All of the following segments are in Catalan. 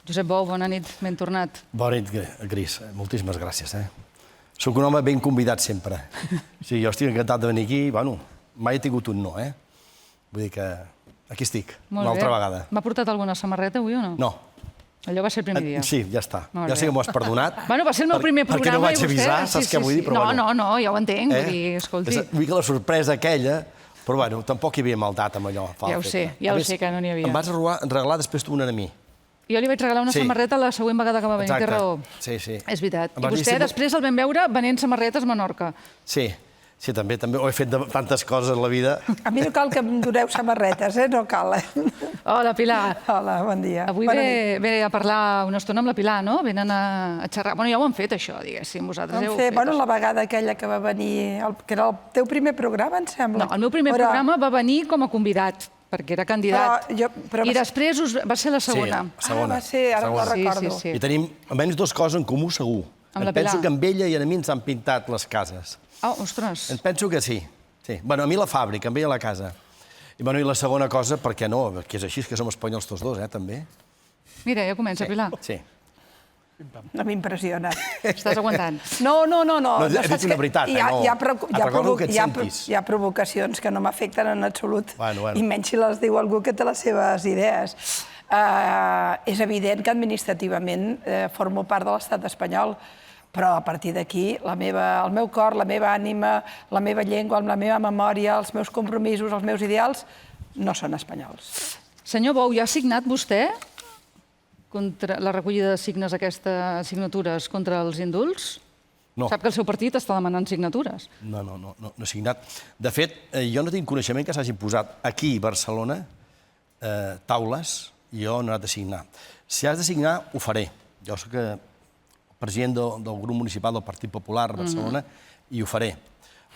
Josep Bou, bona nit, ben tornat. Bona nit, Gris. Moltíssimes gràcies. Soc un home ben convidat sempre. Sí, jo estic encantat de venir aquí. Bueno, mai he tingut un no, eh? Vull dir que aquí estic, una altra vegada. M'ha portat alguna samarreta avui o no? No. Allò va ser el primer dia. Sí, ja està. Ja sé que m'ho has perdonat. Bueno, va ser el meu primer programa. Perquè no vaig avisar, saps què vull dir? No, ja ho entenc. Vull dir, escolti. Vull que la sorpresa aquella... Però bueno, tampoc hi havia maldat amb allò. Ja ho sé que no n'hi havia. Em vas regalar, després tu una a mi. Jo li vaig regalar una samarreta la següent vegada que va venir. Té raó. Sí, sí. És veritat. I vostè després el vam veure venent samarretes a Menorca. Sí, sí, també ho he fet de tantes coses en la vida. A mi no cal que em doneu samarretes, no cal. Hola, Pilar. Hola, bon dia. Avui ve a parlar una estona amb la Pilar, no? Venen a xerrar. Bueno, ja ho han fet, això, diguéssim. Vosaltres heu fet... Bueno, la vegada aquella que va venir, que era el teu primer programa, em sembla. No, el meu primer programa va venir com a convidat, perquè era candidat. I després va ser la segona. Sí, segona. Va ser, ara no recordo. I tenim almenys dues coses en comú, segur. Em penso que amb ella i a mi ens han pintat les cases. Ah, ostres. Em penso que sí. Bueno, a mi la fàbrica, amb ella la casa. I la segona cosa, per què no? Que és així, que som espanyols tots dos, també. Mira, ja comença, Pilar. Sí. No m'impressiona. Estàs aguantant? No. He dit una veritat, no. Recordo que et sentis. Hi ha provocacions que no m'afecten en absolut, i menys si les diu algú que té les seves idees. És evident que administrativament formo part de l'estat espanyol, però a partir d'aquí el meu cor, la meva ànima, la meva llengua, la meva memòria, els meus compromisos, els meus ideals, no són espanyols. Senyor Bou, ja ha signat vostè contra la recollida de signes, aquestes signatures contra els indults? No. Sap que el seu partit està demanant signatures. No he signat. De fet, jo no tinc coneixement que s'hagin posat aquí, a Barcelona, taules, i jo no he anat a signar. Si has de signar, ho faré. Jo soc president del grup municipal del Partit Popular a Barcelona i ho faré.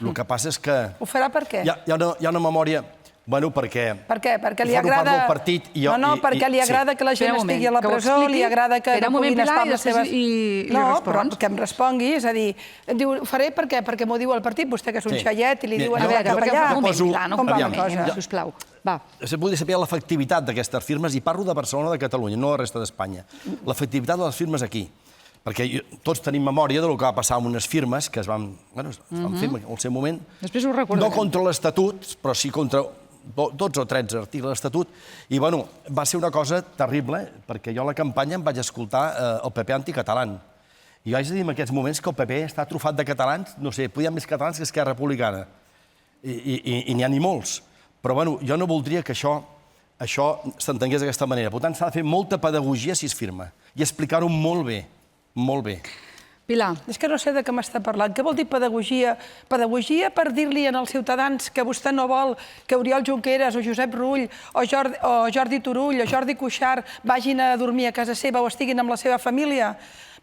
El que passa és que... Ho farà per què? Hi ha una memòria... Bueno, perquè... Per què? Perquè li agrada... No, perquè li agrada que la gent estigui a la presó, li agrada que no puguin estar amb les seves... No, però que em respongui, és a dir, diu, ho faré per què? Perquè m'ho diu el partit, vostè que és un xaiet i li diuen... A veure, Com va la cosa? Sisplau, va. Vull saber l'efectivitat d'aquestes firmes, i parlo de Barcelona, de Catalunya, no de la resta d'Espanya. L'efectivitat de les firmes aquí. Perquè tots tenim memòria del que va passar amb unes firmes que es van fer en el seu moment. Després ho recordarem. No contra l'Estatut, però sí contra 12 o 13 articles de l'Estatut. I, bueno, va ser una cosa terrible, perquè jo a la campanya em vaig escoltar el PP anticatalà. I vaig dir en aquests moments que el PP està trufat de catalans, no sé, podien més catalans que Esquerra Republicana. I n'hi ha ni molts. Però, bueno, jo no voldria que això s'entengués d'aquesta manera. Per tant, s'ha de fer molta pedagogia si es firma. I explicar-ho molt bé. Molt bé. Pilar. És que no sé de què m'està parlant. Què vol dir pedagogia? Pedagogia per dir-li als ciutadans que vostè no vol que Oriol Junqueras o Josep Rull o Jordi Turull o Jordi Cuixart vagin a dormir a casa seva o estiguin amb la seva família?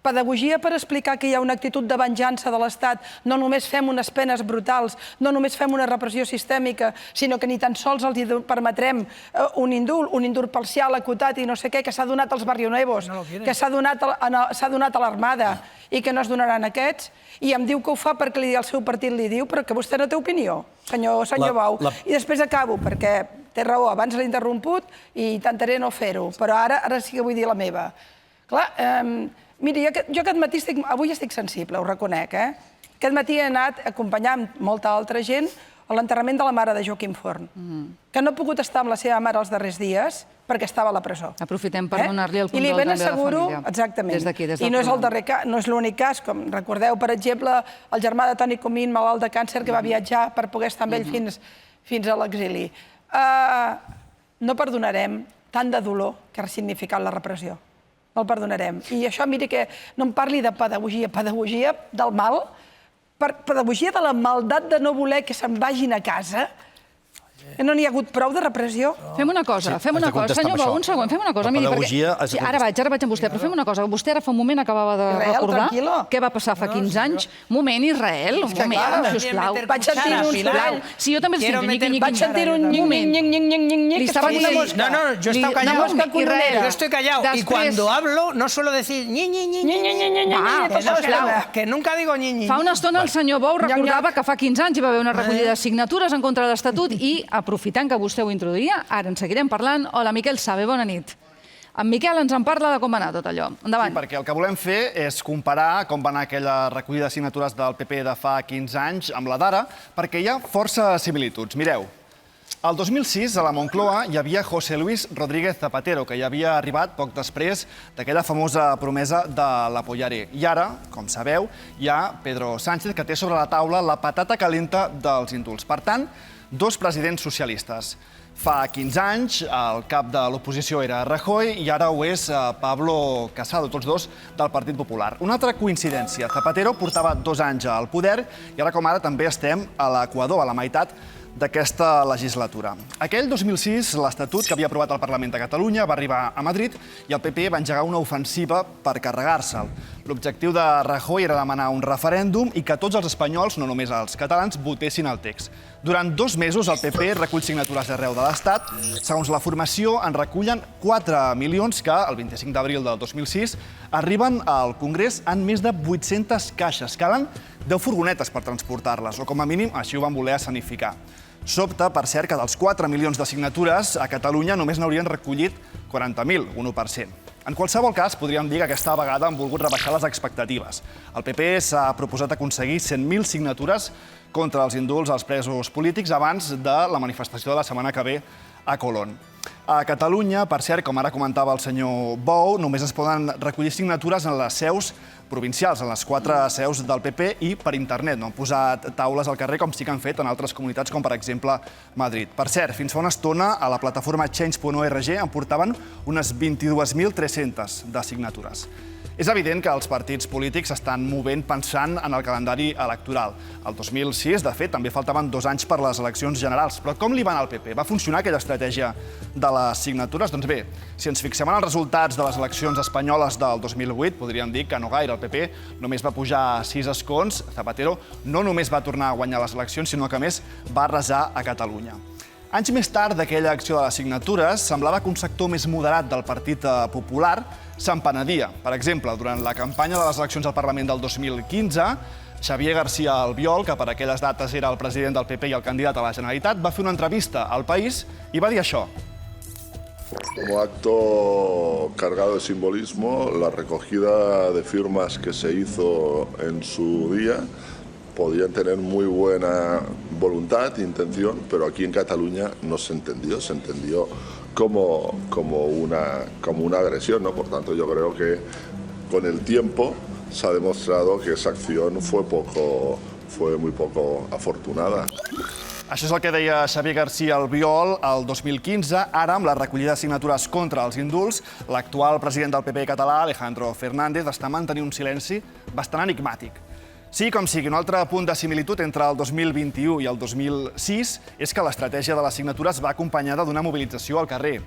Pedagogia per explicar que hi ha una actitud de venjança de l'Estat. No només fem unes penes brutals, no només fem una repressió sistèmica, sinó que ni tan sols els permetrem un indult parcial, acotat i no sé què, que s'ha donat als barrionuevos, que s'ha donat a l'Armada i que no es donaran aquests. I em diu que ho fa perquè el seu partit li diu, però que vostè no té opinió, senyor Bou. I després acabo, perquè té raó, abans l'he interromput i intentaré no fer-ho, però ara sí que vull dir la meva. Clar, miri, jo aquest matí, avui estic sensible, ho reconec, Aquest matí he anat acompanyant molta altra gent a l'enterrament de la mare de Joaquim Forn, que no ha pogut estar amb la seva mare els darrers dies perquè estava a la presó. Aprofitem per donar-li el condol també a la família. Exactament. Des d'aquí, des del I no és l'únic cas, com recordeu, per exemple, el germà de Toni Comín, malalt de càncer, que va viatjar per poder estar amb ell fins a l'exili. No perdonarem tant de dolor que ha significat la repressió. No el perdonarem. I això, miri, que no em parli de pedagogia. Pedagogia del mal, pedagogia de la maldat de no voler que se'n vagin a casa, No n'hi ha hagut prou de repressió? Fem una cosa. Senyor Bou, un segon, fem una cosa. Ara vaig amb vostè, però fem una cosa. Vostè ara fa un moment acabava de recordar què va passar fa 15 anys. Un moment, Israel, un moment, sisplau. Vaig sentir un soroll. Sí, jo també el sento. Vaig sentir un nying-nying-nying-nying-nying. No, yo he estado callado. Yo estoy callado. Y cuando hablo no suelo decir que nunca digo ñi. Fa una estona el senyor Bou recordava que fa 15 anys hi va haver una recollida de signatures en contra de l'Estatut i, aprofitant que vostè ho introduïa, ara en seguirem parlant. Hola, Miquel Sabe, bona nit. En Miquel ens en parla de com va anar tot allò. Endavant. Sí, perquè el que volem fer és comparar com va anar aquella recollida de signatures del PP de fa 15 anys amb la d'ara, perquè hi ha força similituds. Mireu, el 2006 a la Moncloa hi havia José Luis Rodríguez Zapatero, que hi havia arribat poc després d'aquella famosa promesa de l'Apoyaré. I ara, com sabeu, hi ha Pedro Sánchez, que té sobre la taula la patata calenta dels indults. Per tant, dos presidents socialistes. Fa 15 anys, el cap de l'oposició era Rajoy i ara ho és Pablo Casado, tots dos del Partit Popular. Una altra coincidència. Zapatero portava 2 anys al poder i ara com ara també estem a l'Equador, a la meitat d'aquesta legislatura. Aquell 2006, l'Estatut que havia aprovat el Parlament de Catalunya va arribar a Madrid i el PP va engegar una ofensiva per carregar-se'l. L'objectiu de Rajoy era demanar un referèndum i que tots els espanyols, no només els catalans, votessin el text. Durant 2 mesos el PP recull signatures arreu de l'Estat. Segons la formació, en recullen 4 milions que, el 25 d'abril del 2006, arriben al Congrés en més de 800 caixes. Calen 10 furgonetes per transportar-les, o com a mínim així ho van voler escenificar. Sobta, per cert, que dels 4 milions de signatures, a Catalunya només n'haurien recollit 40.000, un 1%. En qualsevol cas, podríem dir que aquesta vegada han volgut rebaixar les expectatives. El PP s'ha proposat aconseguir 100.000 signatures contra els indults als presos polítics abans de la manifestació de la setmana que ve a Colón. A Catalunya, per cert, com ara comentava el senyor Bou, només es poden recollir signatures en les seus provincials, en les 4 seus del PP i per internet. No han posat taules al carrer com sí que han fet en altres comunitats, com per exemple Madrid. Per cert, fins fa una estona a la plataforma Change.org en portaven unes 22.300 de signatures. És evident que els partits polítics s'estan movent pensant en el calendari electoral. El 2006, de fet, també faltaven 2 anys per les eleccions generals. Però com li va anar al PP? Va funcionar aquella estratègia de les signatures? Doncs bé, si ens fixem en els resultats de les eleccions espanyoles del 2008, podríem dir que no gaire. El PP només va pujar 6 escons. Zapatero no només va tornar a guanyar les eleccions, sinó que, a més, va arrasar a Catalunya. Anys més tard d'aquella acció de les signatures, semblava que un sector més moderat del Partit Popular se'n penedia. Per exemple, durant la campanya de les eleccions al Parlament del 2015, Xavier García Albiol, que per aquelles dates era el president del PP i el candidat a la Generalitat, va fer una entrevista al País i va dir això. Como acto cargado de simbolismo, la recogida de firmas que se hizo en su día podían tener muy buena voluntad e intención, pero aquí en Cataluña no se entendió como una agresión, ¿no? Por tanto, yo creo que con el tiempo se ha demostrado que esa acción fue muy poco afortunada. Això és el que deia Xavier García Albiol el 2015. Ara, amb la recollida de signatures contra els indults, l'actual president del PP català, Alejandro Fernández, està mantenint un silenci bastant enigmàtic. Sí, com sigui, un altre punt de similitud entre el 2021 i el 2006 és que l'estratègia de les signatures va acompanyada d'una mobilització al carrer.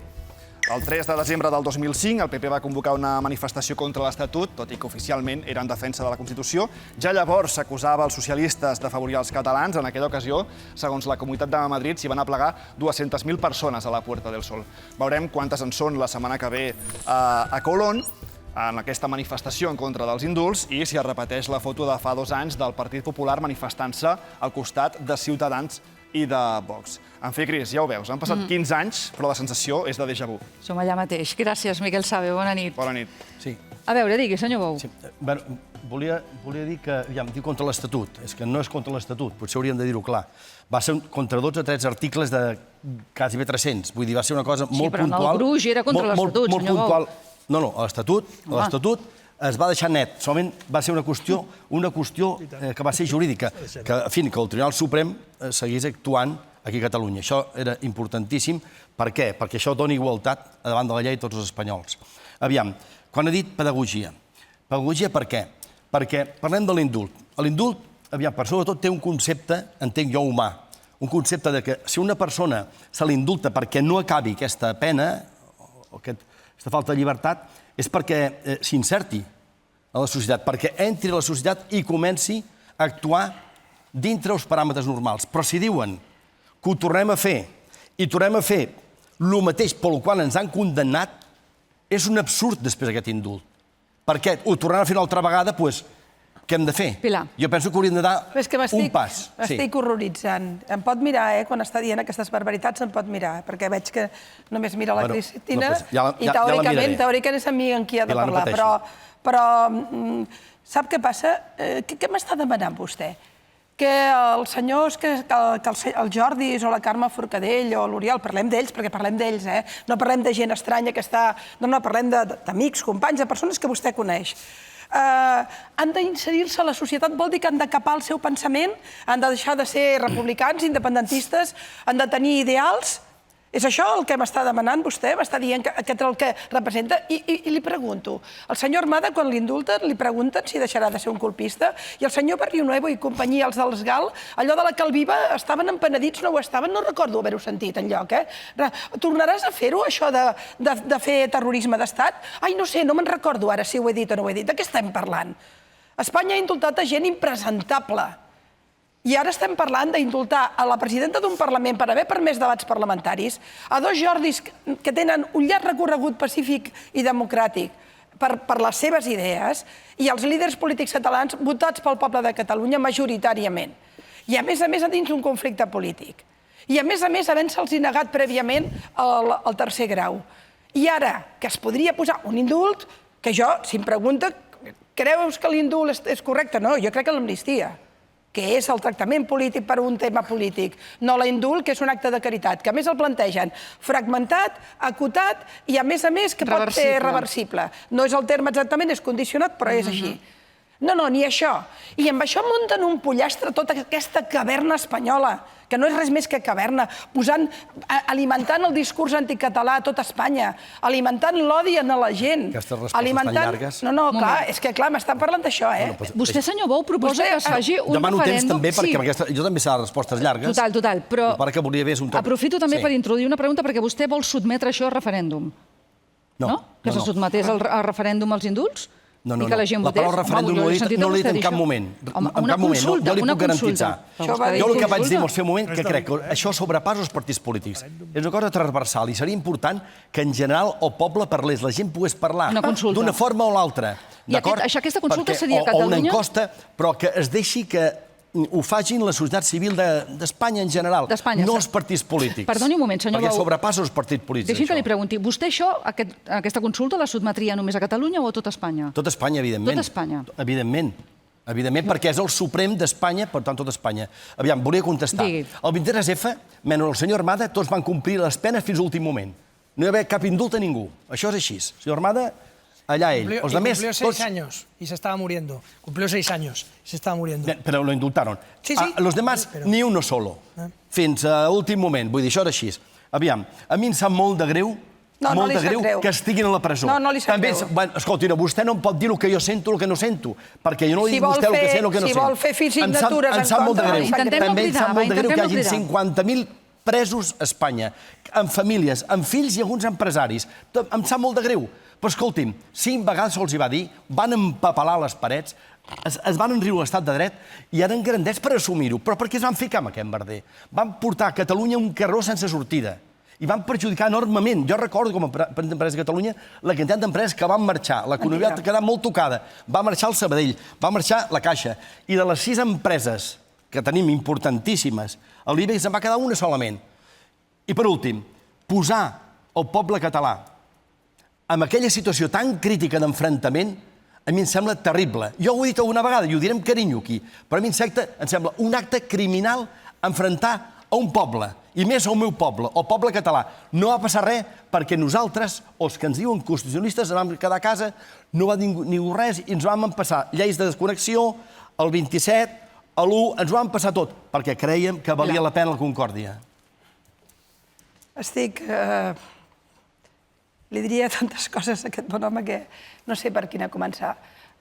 El 3 de desembre del 2005, el PP va convocar una manifestació contra l'Estatut, tot i que oficialment era en defensa de la Constitució. Ja llavors s'acusava els socialistes d'afavorir els catalans. En aquella ocasió, segons la Comunitat de Madrid, s'hi van aplegar 200.000 persones a la Puerta del Sol. Veurem quantes en són la setmana que ve a Colón, en aquesta manifestació en contra dels indults, i si es repeteix la foto de fa 2 anys del Partit Popular manifestant-se al costat de Ciutadans i de Vox. En fi, Cris, ja ho veus, han passat 15 anys, però la sensació és de déjà vu. Som allà mateix. Gràcies, Miquel Sabe. Bona nit. Bona nit. Sí. A veure, digui, senyor Bou. Sí. Volia dir que, aviam, diu contra l'Estatut. És que no és contra l'Estatut, potser hauríem de dir-ho clar. Va ser contra 12 o 13 articles de quasi 300. Vull dir, va ser una cosa molt puntual. Sí, però no el gruix era contra l'Estatut, senyor Bou. No, l'Estatut es va deixar net. Solament va ser una qüestió que va ser jurídica, que el Tribunal Suprem seguís actuant aquí a Catalunya. Això era importantíssim. Per què? Perquè això dona igualtat davant de la llei a tots els espanyols. Aviam, quan he dit pedagogia. Pedagogia per què? Perquè parlem de l'indult. L'indult, aviam, per sobretot té un concepte, entenc jo, humà. Un concepte de que si una persona se l'indulta perquè no acabi aquesta pena, o aquesta falta de llibertat, és perquè s'inserti a la societat, perquè entri a la societat i comenci a actuar dintre els paràmetres normals. Però si diuen que ho tornem a fer i tornem a fer el mateix pel qual ens han condemnat, és un absurd després d'aquest indult. Perquè ho tornem a fer una altra vegada, doncs què hem de fer? Pilar. Jo penso que hauríem de dar un pas. M'estic horroritzant. Em pot mirar, quan està dient aquestes barbaritats, em pot mirar, perquè veig que només mira la Cristina i teòricament és amb mi en qui ha de parlar. Però sap què passa? Què m'està demanant vostè? Que els senyors, que el Jordis o la Carme Forcadell o l'Oriol, parlem d'ells, perquè parlem d'ells, no parlem de gent estranya que està... No, parlem d'amics, companys, de persones que vostè coneix. Han d'inserir-se a la societat, vol dir que han de capar el seu pensament, han de deixar de ser republicans, independentistes, han de tenir ideals. És això el que m'està demanant vostè? M'està dient que aquest és el que representa? I li pregunto, el senyor Armada, quan l'indulten, li pregunten si deixarà de ser un colpista? I el senyor Barrionuevo i companyia, els dels GAL, allò de la Calviva, estaven empenedits, no ho estaven? No recordo haver-ho sentit enlloc, Tornaràs a fer-ho, això de fer terrorisme d'estat? Ai, no sé, no me'n recordo ara si ho he dit o no ho he dit. De què estem parlant? Espanya ha indultat a gent impresentable. I ara estem parlant d'indultar a la presidenta d'un Parlament per haver permès debats parlamentaris, a dos Jordis que tenen un llarg recorregut pacífic i democràtic per les seves idees, i els líders polítics catalans votats pel poble de Catalunya majoritàriament. I a més dins un conflicte polític. I a més, havent-se'ls negat prèviament el tercer grau. I ara, que es podria posar un indult, que jo, si em pregunta, creus que l'indult és correcte? No, jo crec que l'amnistia, que és el tractament polític per un tema polític, no l'indult, que és un acte de caritat, que a més el plantegen fragmentat, acotat i a més que pot ser reversible. No és el terme exactament, és condicionat, però és així. No, ni això. I amb això munten un pollastre tota aquesta caverna espanyola, que no és res més que caverna, alimentant el discurs anticatalà a tot Espanya, alimentant l'odi en la gent. Aquestes respostes tan llargues. No, clar, és que clar, m'estan parlant d'això, Vostè, senyor Bou, proposa que es faci un referèndum... Demano temps també, perquè jo també sé les respostes llargues. Total, però... El que volia fer és un toc... Aprofito també per introduir una pregunta, perquè vostè vol sotmetre això a referèndum. No? Que se sotmetés a referèndum als indults? No. La paraula referèndum no l'he dit en cap moment. En cap moment, no li puc garantitzar. Jo el que vaig dir en el seu moment, que crec que això sobrepassa els partits polítics. És una cosa transversal i seria important que en general el poble parlés, la gent pogués parlar d'una forma o l'altra. I aquesta consulta seria a Catalunya? O una encosta, però que es deixi que ho facin la societat civil d'Espanya en general, no els partits polítics. Perdoni un moment, senyor Bou. Perquè sobrepassa els partits polítics. Deixi'm que li pregunti, vostè aquesta consulta la sotmetria només a Catalunya o a tot Espanya? Tot Espanya, evidentment. Tot Espanya? Evidentment, perquè és el Suprem d'Espanya, per tant, tot Espanya. Aviam, volia contestar. El 23F, menys el senyor Armada, tots van complir les penes fins a l'últim moment. No hi va haver cap indult a ningú. Això és així. El senyor Armada... allá él. Cumplió 6 años y se estaba muriendo. Cumplió 6 años y se estaba muriendo. Pero lo indultaron. Sí. Los demás, ni uno solo. Fins a últim moment. Vull dir, això era així. Aviam, a mi em sap molt de greu que estiguin a la presó. No li sap greu. Escolti, vostè no em pot dir el que jo sento, el que no sento, perquè jo no li dic a vostè el que sento, el que no sento. Si vol fer signatures en contra... També em sap molt de greu que hi hagi 50.000 presos a Espanya, amb famílies, amb fills i alguns empresaris. Em sap molt de greu. Però escolti'm, 5 vegades se'ls va dir, van empapelar les parets, es van enriure l'estat de dret i eren grandets per assumir-ho. Però per què es van ficar amb aquest merder? Van portar a Catalunya un carró sense sortida i van perjudicar enormement. Jo recordo, com a president d'Empreses de Catalunya, la quantitat d'empreses que van marxar. L'economia va quedar molt tocada. Va marxar el Sabadell, va marxar la Caixa. I de les 6 empreses que tenim importantíssimes, a l'IBEX en va quedar una solament. I per últim, posar el poble català en aquella situació tan crítica d'enfrontament, a mi em sembla terrible. Jo ho he dit alguna vegada i ho diré amb carinyo aquí, però a mi em sembla un acte criminal enfrontar a un poble, i més al meu poble, el poble català. No va passar res perquè nosaltres, els que ens diuen constitucionalistes, ens vam quedar a casa, no va dir ningú res i ens vam passar lleis de desconnexió, el 27, l'1, ens ho vam passar tot, perquè crèiem que valia la pena la concòrdia. Li diria tantes coses a aquest bon home que no sé per quina començar.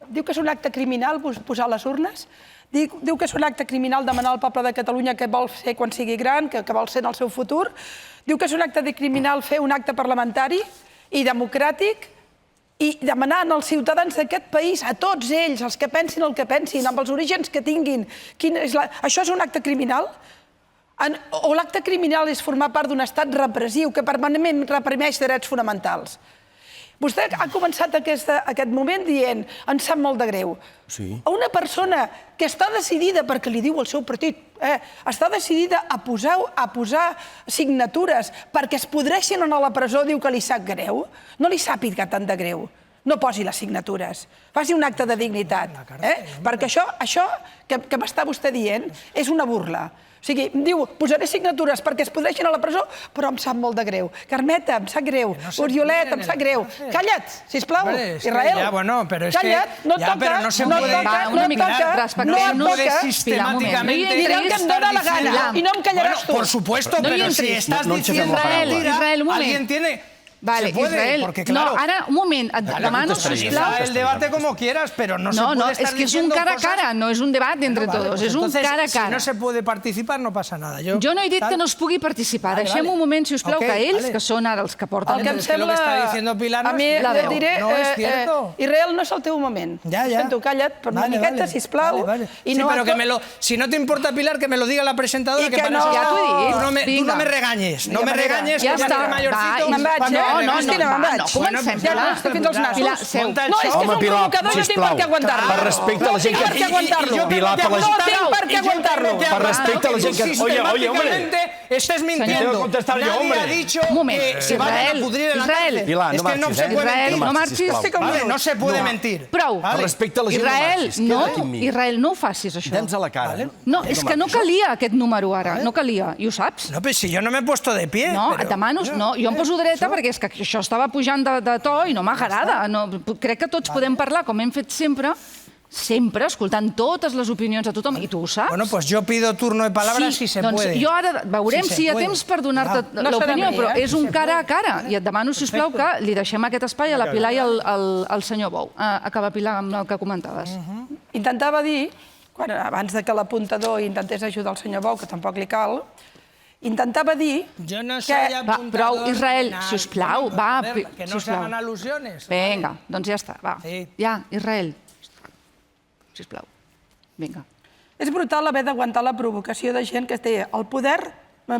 Diu que és un acte criminal posar les urnes, diu que és un acte criminal demanar al poble de Catalunya què vol ser quan sigui gran, què vol ser en el seu futur, diu que és un acte criminal fer un acte parlamentari i democràtic i demanar als ciutadans d'aquest país, a tots ells, els que pensin el que pensin, amb els orígens que tinguin, això és un acte criminal? O l'acte criminal és formar part d'un estat repressiu que permanentment reprimeix drets fonamentals. Vostè ha començat aquest moment dient em sap molt de greu. A una persona que està decidida, perquè li diu el seu partit, està decidida a posar signatures perquè es podreixin anar a la presó, diu que li sap greu, no li sàpiga tant de greu. No posi les signatures, faci un acte de dignitat, perquè això que m'està vostè dient és una burla. O sigui, diu, posaré signatures perquè es podreixin a la presó, però em sap molt de greu. Carmeta, em sap greu. Orioleta, em sap greu. Calla't, sisplau, Israel. Calla't, no et toca, no et toca, una mica sistemàticament... Diré el que em dóna la gana i no em callaràs tu. Por supuesto, pero si estás diciendo Israel, un moment. Alguien tiene... Vale, Israel, no, ara, un moment, et demano, sisplau... El debate como quieras, pero no se puede estar diciendo cosas... No, es que es un cara a cara, no es un debate entre todos, es un cara a cara. Si no se puede participar, no passa nada. Jo no he dit que no es pugui participar. Deixem un moment, si us plau, que ells, que són ara els que porten... El que em sembla... A mi, et diré, Israel, no és el teu moment. Sento, calla't, per una miqueta, sisplau. Sí, pero si no te importa, Pilar, que me lo diga la presentadora, que para ja t'ho he dit. Tú no me regañes, no me regañes, que ja estic mayorcito. Me'n vaig, Cristina, me'n vaig. Comencem, ja estic fins als nassos. Seu. No, és que és un provocador, jo tinc per què aguantar-lo. Per respecte a la gent que... No tinc per què aguantar-lo. Pilar, per la gent... No tinc per què aguantar-lo. Per respecte a la gent que... Oye, hombre. Estás mintiendo. Nadie ha dicho que se vayan a pudrir en la cárcel. Pilar, no marxis, Israel, no marxis. No se puede mentir. Prou. Per respecte a la gent no marxis. Queda aquí amb mi. Israel, no ho facis, això. Dins a la cara. No, és que no calia aquest número ara, no calia, i ho saps? No, però si jo no m'he puesto de pie. No, et demano... No, jo em poso dreta perquè és que això estava pujant de to i no m'agrada. Crec que tots podem parlar, com hem fet sempre, escoltant totes les opinions de tothom, i tu ho saps. Bueno, pues yo pido turno de palabra si se puede. Jo ara veurem si hi ha temps per donar-te l'opinió, però és un cara a cara, i et demano, sisplau, que li deixem aquest espai a la Pilar i al senyor Bou. Acaba, Pilar, amb el que comentaves. Intentava dir, abans que l'apuntador intentés ajudar el senyor Bou, que tampoc li cal, intentava dir que... Prou, Israel, sisplau, va. Que no se hagan al·lusiones. Vinga, doncs ja està, va. Ja, Israel. Sisplau. Vinga. És brutal haver d'aguantar la provocació de gent que té el poder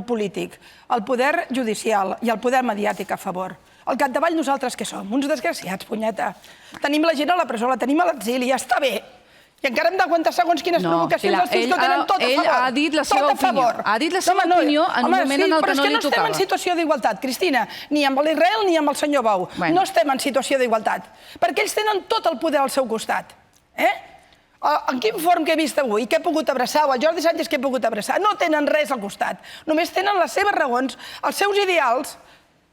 polític, el poder judicial i el poder mediàtic a favor. Al capdavall nosaltres què som? Uns desgraciats, punyeta. Tenim la gent a la presó, la tenim a l'exili, ja està bé. I encara hem d'aguantar segons quines provocacions els tios que tenen tot a favor. Ell ha dit la seva opinió. Ha dit la seva opinió en un moment en el que no li tocava. Però és que no estem en situació d'igualtat, Cristina, ni amb l'Israel ni amb el senyor Bou. No estem en situació d'igualtat, perquè ells tenen tot el poder al seu costat. En quin fòrum que he vist avui, que he pogut abraçar, o el Jordi Sánchez que he pogut abraçar, no tenen res al costat. Només tenen les seves raons, els seus ideals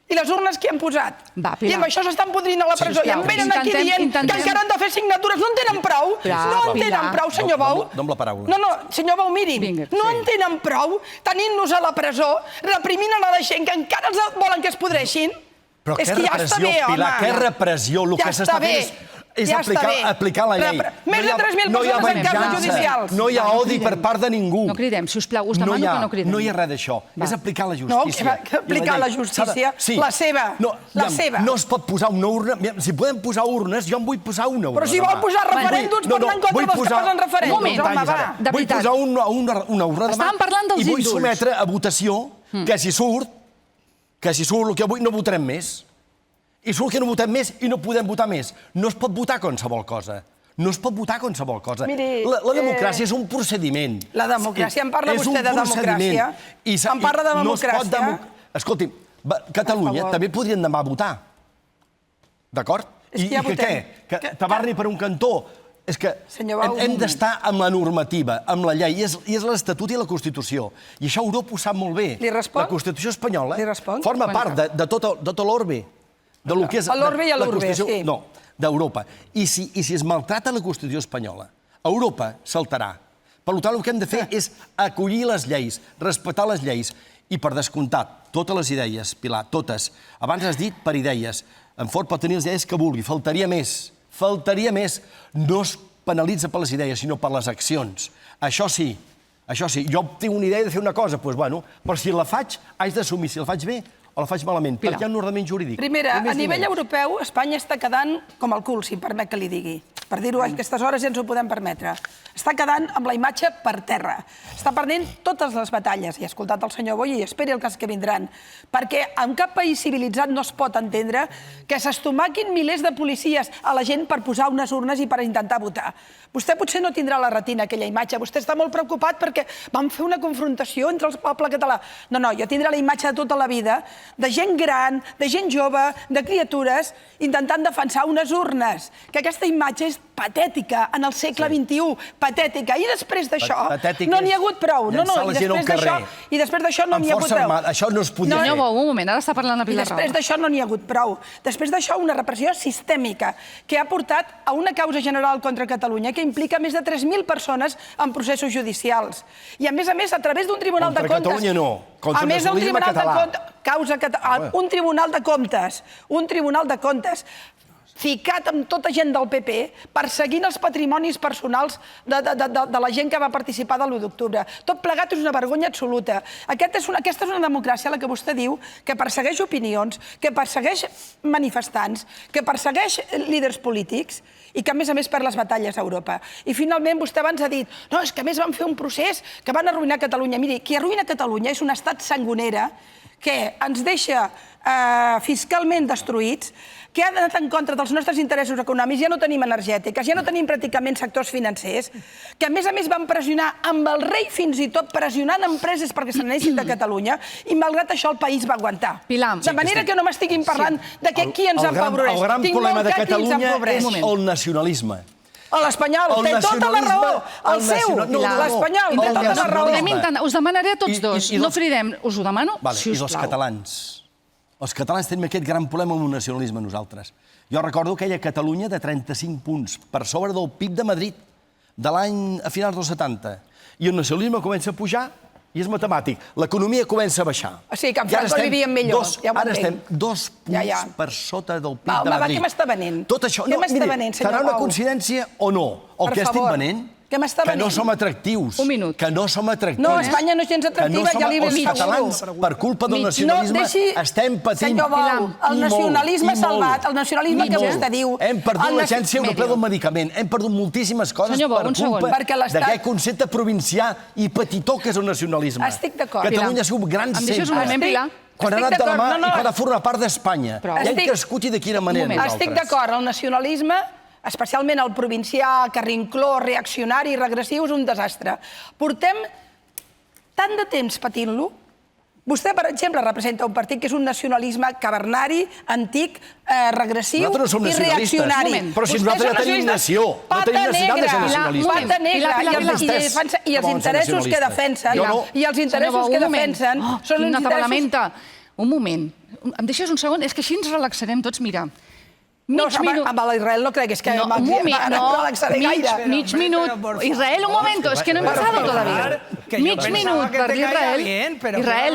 i les urnes que han posat. I amb això s'estan podrint a la presó. I em venen aquí dient que encara han de fer signatures. No en tenen prou? No en tenen prou, senyor Bou? Dóna'm la paraula. No, senyor Bou, mirin, no en tenen prou tenint-nos a la presó, reprimint a la gent que encara els volen que es podreixin? Però què repressió, Pilar, què repressió? El que s'està fent és aplicar la llei. Més de 3.000 persones en casos judicials. No hi ha odi per part de ningú. No cridem, sisplau, us demano que no cridem. No hi ha res d'això. És aplicar la justícia. No, aplicar la justícia, la seva. No es pot posar una urna. Si podem posar urnes, jo en vull posar una urna. Però si vol posar referèndums, pot anar en contra dels que posen referèndums. Home, va, de veritat. Vull posar una urna demà. Estàvem parlant dels indults. I vull indults. sometre a votació que si surt el que avui no votarem més. I surt que no votem més i no podem votar més. No es pot votar qualsevol cosa. No es pot votar qualsevol cosa. La democràcia és un procediment. La democràcia, en parla vostè de democràcia? En parla de democràcia? Escolti'm, Catalunya també podrien demà votar. D'acord? I que què? Que tabarni per un cantó? És que hem d'estar amb la normativa, amb la llei, i és l'Estatut i la Constitució. I això Europa ho sap molt bé. La Constitució espanyola forma part de tot l'orbe. L'orbe i l'urbe, sí. No, d'Europa. I si es maltrata la Constitució espanyola, Europa saltarà. Per tant, el que hem de fer és acollir les lleis, respectar les lleis. I per descomptat, totes les idees, Pilar, totes. Abans has dit per idees. En Ford pot tenir les idees que vulgui, faltaria més. Faltaria més. No es penalitza per les idees, sinó per les accions. Això sí. Jo tinc una idea de fer una cosa, doncs, bueno, però si la faig, haig d'assumir si la faig bé o la faig malament, perquè hi ha un ordenament jurídic. Primera, a nivell europeu, Espanya està quedant com el cul, si em permet que li digui. per dir-ho a aquestes hores ja ens ho podem permetre. Està quedant amb la imatge per terra. Està perdent totes les batalles. I he escoltat el senyor Boy i esperi el cas que vindran. Perquè en cap país civilitzat no es pot entendre que s'estomaquin milers de policies a la gent per posar unes urnes i per intentar votar. Vostè potser no tindrà a la retina aquella imatge. Vostè està molt preocupat perquè vam fer una confrontació entre el poble català. No, jo tindré la imatge de tota la vida de gent gran, de gent jove, de criatures, intentant defensar unes urnes. Que aquesta imatge és patètica en el segle XXI. Patètica. I després d'això no n'hi ha hagut prou. I després d'això no n'hi ha hagut prou. Això no es podia fer. Senyor Bou, un moment, ara està parlant la Pilar Rahola. Després d'això no n'hi ha hagut prou. Després d'això, una repressió sistèmica que ha portat a una causa general contra Catalunya que implica més de 3.000 persones en processos judicials. I, a més, a través d'un tribunal de comptes... Contra Catalunya no, contra el nacionalisme català. Un tribunal de comptes ficat amb tota gent del PP, perseguint els patrimonis personals de la gent que va participar de l'1 d'octubre. Tot plegat és una vergonya absoluta. Aquesta és una democràcia, la que vostè diu, que persegueix opinions, que persegueix manifestants, que persegueix líders polítics i que, a més, perd les batalles a Europa. I, finalment, vostè abans ha dit no, és que a més van fer un procés que van arruïnar Catalunya. Miri, qui arruïna Catalunya és un estat sangonera que ens deixa fiscalment destruïts, que ha anat en contra dels nostres interessos econòmics, ja no tenim energètiques, ja no tenim pràcticament sectors financers, que a més van pressionar amb el rei fins i tot, pressionant empreses perquè se n'anessin de Catalunya, i malgrat això el país va aguantar. De manera que no m'estiguin parlant de qui ens empobreix. El gran problema de Catalunya és el nacionalisme. L'espanyol té tota la raó. El seu, l'espanyol, té tota la raó. Us demanaré a tots dos, no cridem, us ho demano, sisplau. I els catalans? Els catalans tenim aquest gran problema amb el nacionalisme nosaltres. Jo recordo aquella Catalunya de 35 punts per sobre del PIB de Madrid de l'any a finals dels 70. I el nacionalisme comença a pujar i és matemàtic. L'economia comença a baixar. O sigui, que en Franco vivíem millor. Ara estem 2 punts per sota del PIB de Madrid. Què m'està venent? Tot això, no, miri, serà una coincidència o no? El que estic venent... Que no som atractius. Un minut. Que no som atractius. No, Espanya no és gens atractiva, ja li ben dit. Els catalans, per culpa del nacionalisme, estem patint. Senyor Bou, el nacionalisme salvat, el nacionalisme que vostè diu... Hem perdut l'Agència Europea del Medicament, hem perdut moltíssimes coses per culpa d'aquest concepte provincià i petitó que és el nacionalisme. Estic d'acord. Catalunya ha sigut gran sempre. Em deixes un moment, Pilar? Quan ha anat de la mà i quan ha format part d'Espanya. I hem crescut i de quina manera nosaltres. Estic d'acord, el nacionalisme, especialment el provincià, carrincló, reaccionari, regressiu, és un desastre. Portem tant de temps patint-lo. Vostè, per exemple, representa un partit que és un nacionalisme cavernari, antic, regressiu i reaccionari. Però si nosaltres no tenim nació, no tenim necessitat de ser nacionalistes. Pata negra, i els interessos que defensen, són uns interessos... Un moment, em deixes un segon? És que així ens relaxarem tots, mira. No, amb l'Israel no creguis que relaxaré gaire. Mig minut. Israel, un moment, és que no hem pasado todavía. Mig minut per l'Israel. Israel,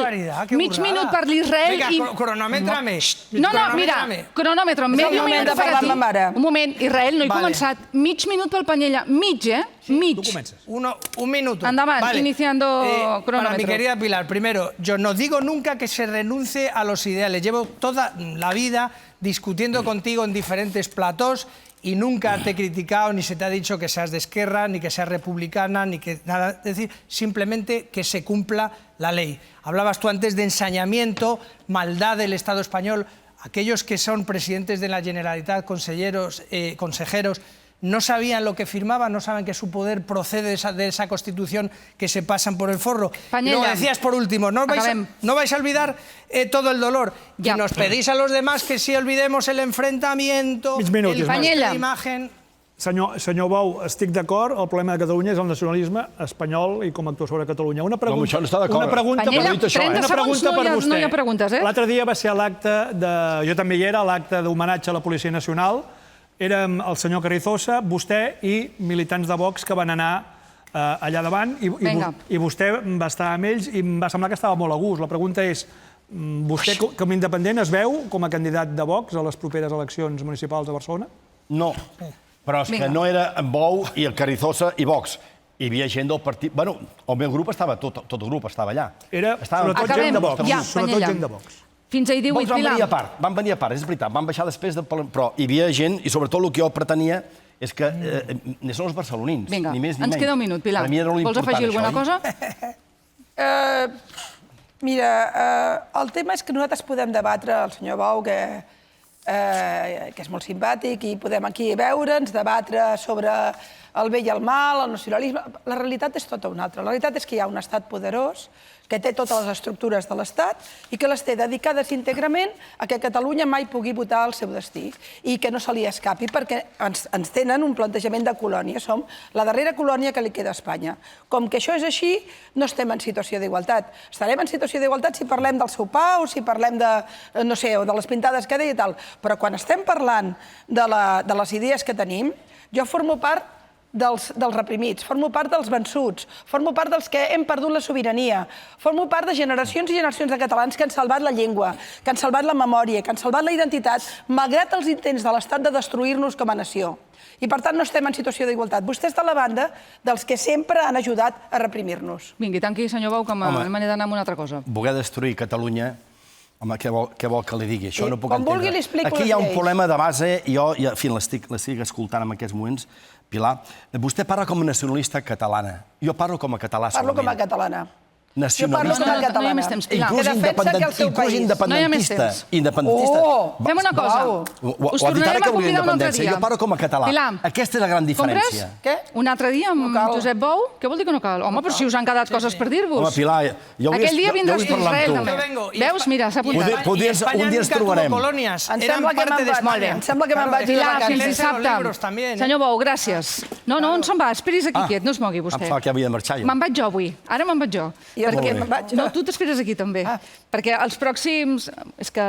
mig minut per l'Israel i... Cronòmetrame. No, mira, cronòmetre, medio minut per a ti. Un moment, Israel, no he començat. Mig minut pel Panyella. Mig, mig. Un minuto. Endavant, iniciando cronómetro. Para mi querida Pilar, primero, yo no digo nunca que se renuncie a los ideales. Llevo toda la vida discutiendo contigo en diferentes platós y nunca te he criticado, ni se te ha dicho que seas de Esquerra, ni que seas republicana, ni que nada. Es decir, simplemente que se cumpla la ley. Hablabas tú antes de ensañamiento, maldad del Estado español. Aquellos que son presidentes de la Generalitat, consejeros, no sabían lo que firmaban, no saben que su poder procede de esa Constitución que se pasan por el forro. Panyella, y luego decías, por último, no vais a olvidar todo el dolor. Y nos pedís a los demás que si olvidemos el enfrentamiento, la imagen... Senyor Bou, estic d'acord, el problema de Catalunya és el nacionalisme espanyol i com actua sobre Catalunya. Una pregunta per vostè. No hi ha preguntes, eh? L'altre dia va ser a l'acte de... Jo també hi era, a l'acte d'homenatge a la Policia Nacional. Érem el senyor Carrizosa, vostè i militants de Vox que van anar allà davant i vostè va estar amb ells i em va semblar que estava molt a gust. La pregunta és, vostè com a independent es veu com a candidat de Vox a les properes eleccions municipals de Barcelona? No, però és que no era en Bou i el Carrizosa i Vox. Hi havia gent del partit... Bueno, el meu grup estava, tot el grup estava allà. Era sobretot gent de Vox. Sobretot gent de Vox. Fins ahir 18, Pilar. Van venir a part, és veritat, van baixar després, però hi havia gent, i sobretot el que jo pretenia És que són els barcelonins, Vinga, ni més ni menys. ens queda un minut, Pilar. Per mi era molt Vols important, afegir alguna cosa? Mira, el tema és que nosaltres podem debatre, el senyor Bou, que és molt simpàtic, i podem aquí veure'ns, debatre sobre el bé i el mal, el nacionalisme. La realitat és tota una altra. La realitat és que hi ha un estat poderós que té totes les estructures de l'Estat i que les té dedicades íntegrament a que Catalunya mai pugui votar el seu destí i que no se li escapi, perquè ens tenen un plantejament de colònia. Som la darrera colònia que li queda a Espanya. Com que això és així, no estem en situació d'igualtat. Estarem en situació d'igualtat si parlem del seu pau, si parlem de, no sé, o de les pintades que deia i tal. Però quan estem parlant de les idees que tenim, jo formo part dels reprimits, formo part dels vençuts, formo part dels que hem perdut la sobirania, formo part de generacions i generacions de catalans que han salvat la llengua, que han salvat la memòria, que han salvat la identitat, malgrat els intents de l'Estat de destruir-nos com a nació. I, per tant, no estem en situació d'igualtat. Vostè està a la banda dels que sempre han ajudat a reprimir-nos. Vingui, tanqui, senyor Bou, que m'he d'anar amb una altra cosa. Voler destruir Catalunya, home, què vol que li digui? Això no puc Com vulgui, li entendre. explico Aquí hi ha un les lleis. problema de base, i jo, en fi, l'estic escoltant en aquests moments. Pilar, vostè parla com a nacionalista catalana. Jo parlo com a català solament. Parlo com a catalana. Nacionalista. Jo parlo com a catalana. No hi ha més temps, Pilar. Que defensa que el seu país... No hi ha més temps. Independentista. Fem una cosa. Us tornarem a convidar un altre dia. Jo parlo com a català. Pilar, Aquesta és la gran diferència. Què? Un altre dia amb Josep Bou? Què vol dir que no cal? Home, però si us han quedat coses per dir-vos. Home, Pilar, jo Aquell dia vindràs vull parlar amb tu. també. Veus? Mira, s'ha apuntat. Un dia ens trobarem. Em sembla que me'n vaig de Pilar, vacances. fins dissabte. Senyor Bou, gràcies. No, on se'n va? Esperis aquí quiet, no es mogui vostè. Em fa que havia de marxar jo. Me'n vaig jo avui. Ara me'n vaig jo. I per què me'n vaig jo? No, tu t'esperes aquí també. Perquè els pròxims... És que